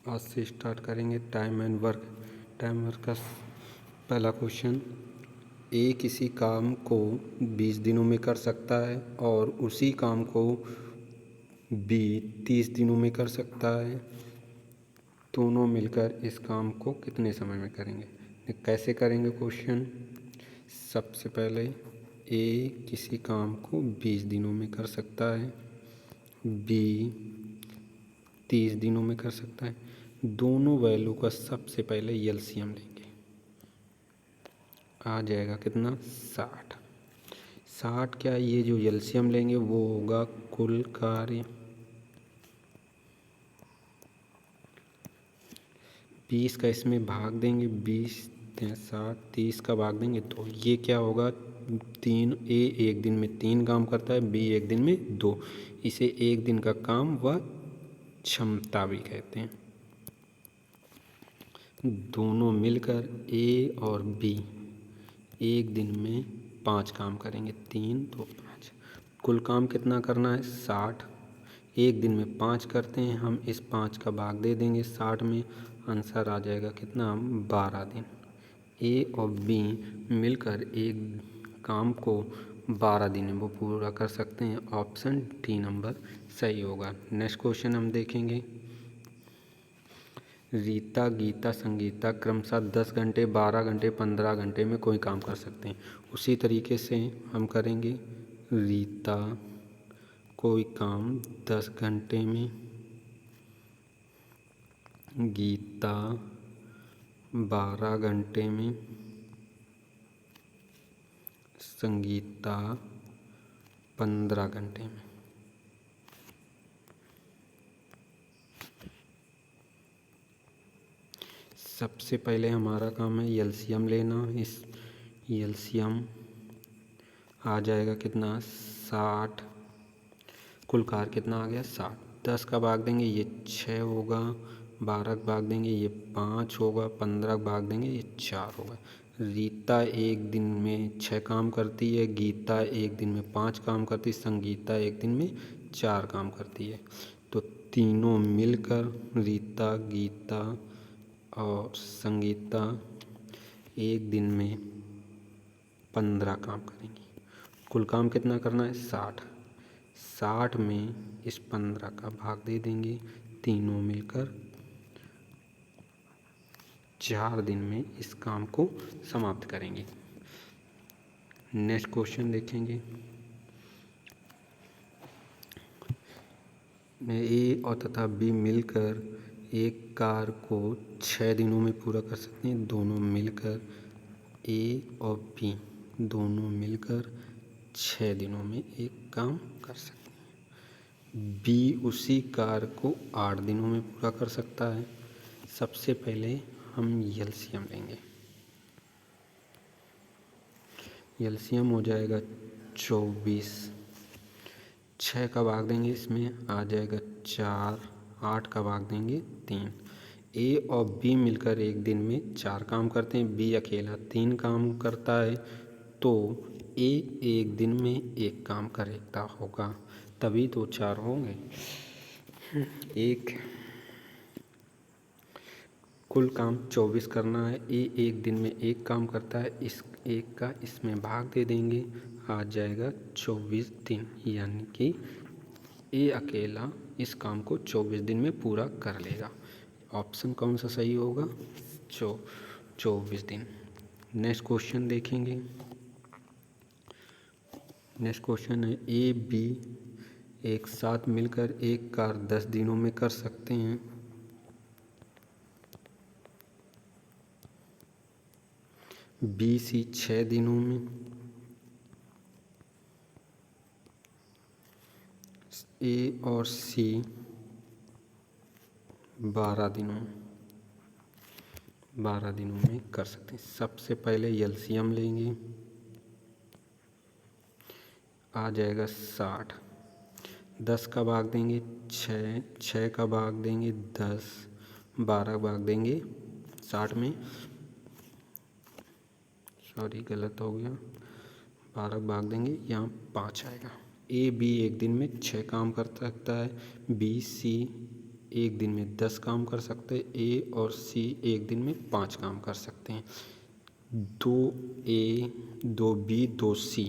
आज से स्टार्ट करेंगे time and work. Time work का पहला क्वेश्चन, ए किसी काम को 20 दिनों में कर सकता है और उसी काम को बी 30 दिनों में कर सकता है। दोनों मिलकर इस काम को कितने समय में करेंगे? कैसे करेंगे क्वेश्चन? सबसे पहले ए किसी काम को 20 दिनों में कर सकता है, बी 30 दिनों में कर सकता है। दोनों वैल्यू का सबसे पहले एलसीएम लेंगे, आ जाएगा कितना? 60। 60 क्या, ये जो एलसीएम लेंगे वो होगा कुल कार्य 20 का इसमें भाग देंगे, 20 60 30 का भाग देंगे तो ये क्या होगा? 3। ए एक दिन में 3 काम करता है, बी एक दिन में 2। इसे एक दिन का काम व क्षमता भी कहते हैं। दोनों मिलकर ए और बी एक दिन में 5 काम करेंगे, 3 2 5। कुल काम कितना करना है? 60। एक दिन में 5 करते हैं, हम इस 5 का भाग दे देंगे 60 में, आंसर आ जाएगा कितना? 12 दिन। ए और बी मिलकर एक काम को 12 दिन में वो पूरा कर सकते हैं। ऑप्शन डी नंबर सही होगा। नेक्स्ट क्वेश्चन हम देखेंगे। रीता, गीता, संगीता क्रमशः 10 घंटे, 12 घंटे, 15 घंटे में कोई काम कर सकते हैं। उसी तरीके से हम करेंगे। रीता कोई काम 10 घंटे में, गीता 12 घंटे में, संगीता 15 घंटे में। सबसे पहले हमारा काम है एलसीएम लेना। इस एलसीएम आ जाएगा कितना? 60। कुल कार्य कितना आ गया? 60। 10 का भाग देंगे ये 6 होगा, 12 का भाग देंगे ये 5 होगा, 15 का भाग देंगे ये 4 होगा। रीता एक दिन में 6 काम करती है, गीता एक दिन में 5 काम करती है, संगीता एक दिन में 4 काम करती है। तो तीनों मिलकर रीता, गीता और संगीता एक दिन में 15 काम करेंगी। कुल काम कितना करना है? 60। 60 में इस 15 का भाग दे देंगे, तीनों मिलकर 4 दिन में इस काम को समाप्त करेंगे। नेक्स्ट क्वेश्चन देखेंगे। ए और तथा बी मिलकर एक कार्य को 6 दिनों में पूरा कर सकते हैं। दोनों मिलकर ए और बी दोनों मिलकर 6 दिनों में एक काम कर सकते हैं। बी उसी कार्य को 8 दिनों में पूरा कर सकता है। सबसे पहले हम एलसीएम लेंगे। एलसीएम हो जाएगा 24। 6 का भाग देंगे, इसमें आ जाएगा 4। 8 का भाग देंगे 3। ए और बी मिलकर एक दिन में 4 काम करते हैं, बी अकेला 3 काम करता है। तो ए एक दिन में 1 काम करता होगा, तभी तो 4 होंगे। कुल काम 24 करना है। ए एक दिन में 1 काम करता है, इस 1 का इसमें भाग दे देंगे, आ जाएगा 24 दिन। यानी कि ए अकेला इस काम को 24 दिन में पूरा कर लेगा। ऑप्शन कौन सा सही होगा? 24 दिन। नेक्स्ट क्वेश्चन देखेंगे। नेक्स्ट क्वेश्चन है ए बी एक साथ मिलकर एक कार्य 10 दिनों में कर सकते हैं। बी सी 6 दिनों में, ए और सी 12 दिनों में कर सकते हैं। सबसे पहले एलसीएम लेंगे, आ जाएगा 60। 10 का भाग देंगे 6, 6 का भाग देंगे 10, 12 का भाग देंगे 60 में, सॉरी गलत हो गया, 12 का भाग देंगे, यहाँ 5 आएगा। ए बी एक दिन में 6 काम कर सकता है, बी सी एक दिन में 10 काम कर सकते हैं, ए और सी एक दिन में 5 काम कर सकते हैं। 2A 2B 2C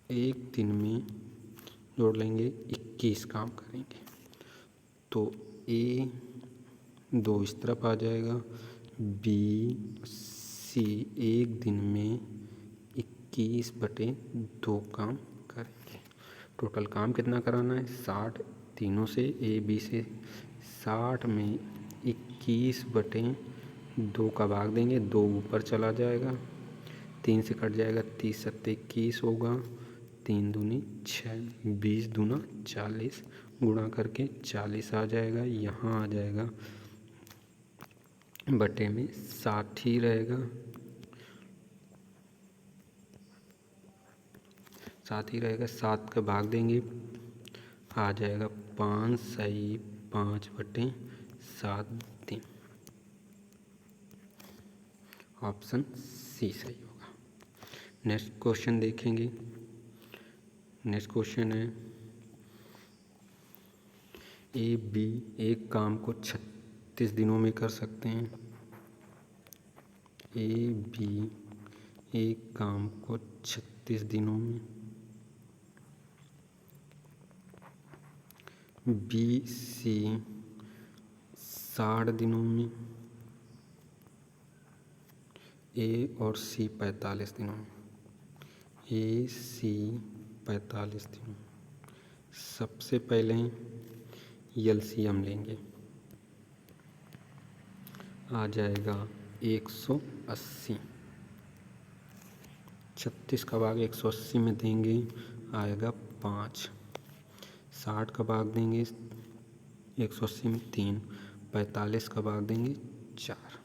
एक दिन में जोड़ लेंगे 21 काम करेंगे। तो ए 2 इस तरफ आ जाएगा, बी सी एक दिन में 21/2 काम करेंगे। टोटल काम कितना कराना है? 60। तीनों से ए बी से 60 में 21/2 का भाग देंगे, 2 ऊपर चला जाएगा, 3 से कट जाएगा, 30 7 21 होगा, 3 दूनी 6, 20 दूना 40, गुणा करके 40 आ जाएगा। यहाँ आ जाएगा बटे में 60 ही रहेगा, 7 का भाग देंगे, आ जाएगा 5 सही 5/7 दिन। ऑप्शन सी सही होगा। नेक्स्ट क्वेश्चन देखेंगे। नेक्स्ट क्वेश्चन है ए बी एक काम को 36 दिनों में कर सकते हैं। ए बी एक काम को 36 दिनों में, बी सी 60 दिनों में, ए और सी 45 दिनों में। ए सी 45 दिनों। सबसे पहले एलसीएम लेंगे, आ जाएगा 180। 36 का भाग 180 में देंगे, आएगा 5। 60 का भाग देंगे 180 में 3, 45 का भाग देंगे 4।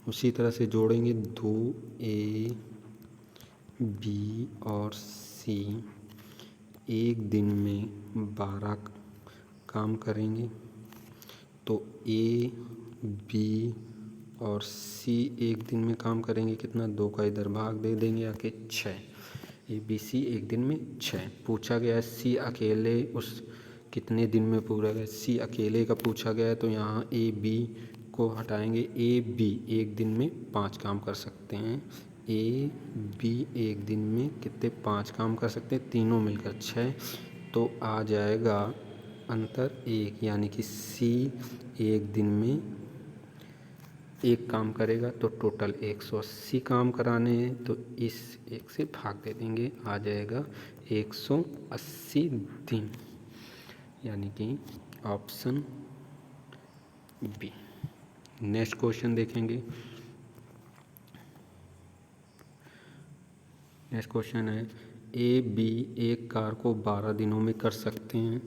उसी तरह से जोड़ेंगे 2 ए बी और सी एक दिन में 12 काम करेंगे। तो ए बी और सी एक दिन में काम करेंगे कितना? 2 का इधर भाग दे देंगे, आके 6। ए बी सी एक दिन में 6 पूछा गया है। सी अकेले उस कितने दिन में पूरा गया? सी अकेले का पूछा गया है, तो यहाँ ए बी को हटाएंगे। ए बी एक दिन में 5 काम कर सकते हैं। ए बी एक दिन में कितने 5 काम कर सकते हैं? तीनों मिलकर 6। तो आ जाएगा अंतर 1, यानी कि सी एक दिन में 1 काम करेगा। तो टोटल 180 काम कराने हैं, तो इस 1 से भाग दे देंगे, आ जाएगा 180 दिन, यानी कि ऑप्शन बी। नेक्स्ट क्वेश्चन देखेंगे। नेक्स्ट क्वेश्चन है ए बी एक कार को 12 दिनों में कर सकते हैं।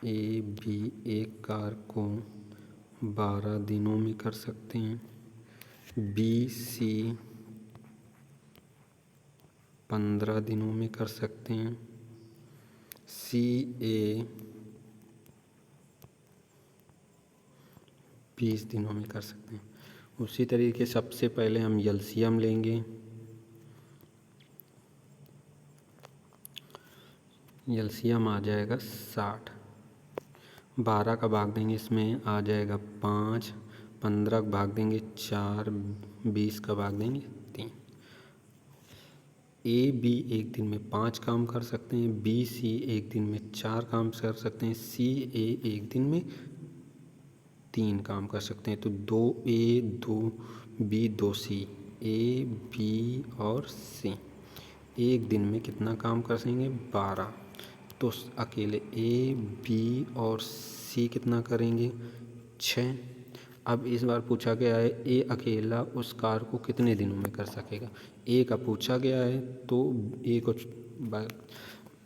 ए बी एक कार को 12 दिनों में कर सकते हैं। बी सी 15 दिनों में कर सकते हैं। सी ए 20 दिनों में कर सकते हैं। उसी तरीके सबसे पहले हम एलसीएम लेंगे। एलसीएम आ जाएगा 60। 12 का भाग देंगे, इसमें आ जाएगा 5। 15 का भाग देंगे 4। 20 का भाग देंगे 3। ए बी एक दिन में 5 काम कर सकते हैं। बी सी एक दिन में 4 काम कर सकते हैं। सी ए एक दिन में 3 काम कर सकते हैं। तो 2A 2B 2C, A B और सी एक दिन में कितना काम कर सकेंगे? 12। तो अकेले ए बी और सी कितना करेंगे? 6। अब इस बार पूछा गया है ए अकेला उस कार को कितने दिनों में कर सकेगा। ए का पूछा गया है, तो ए को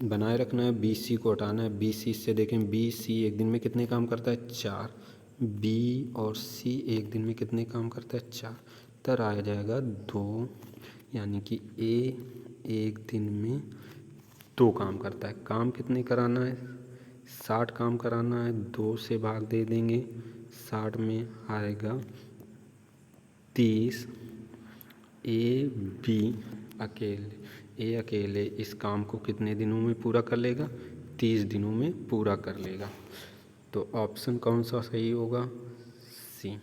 बनाए रखना है, बी सी को हटाना है। बी सी से देखें, बी सी एक दिन में कितने काम करता है? 4। बी और सी एक दिन में कितने काम करता है? 4। तर आ जाएगा 2, यानी कि ए एक दिन में 2 काम करता है। काम कितने कराना है? 60 काम कराना है। 2 से भाग दे देंगे, 60 में आएगा 30। ए बी अकेले ए अकेले इस काम को कितने दिनों में पूरा कर लेगा? 30 दिनों में पूरा कर लेगा। तो ऑप्शन कौन सा सही होगा? सी।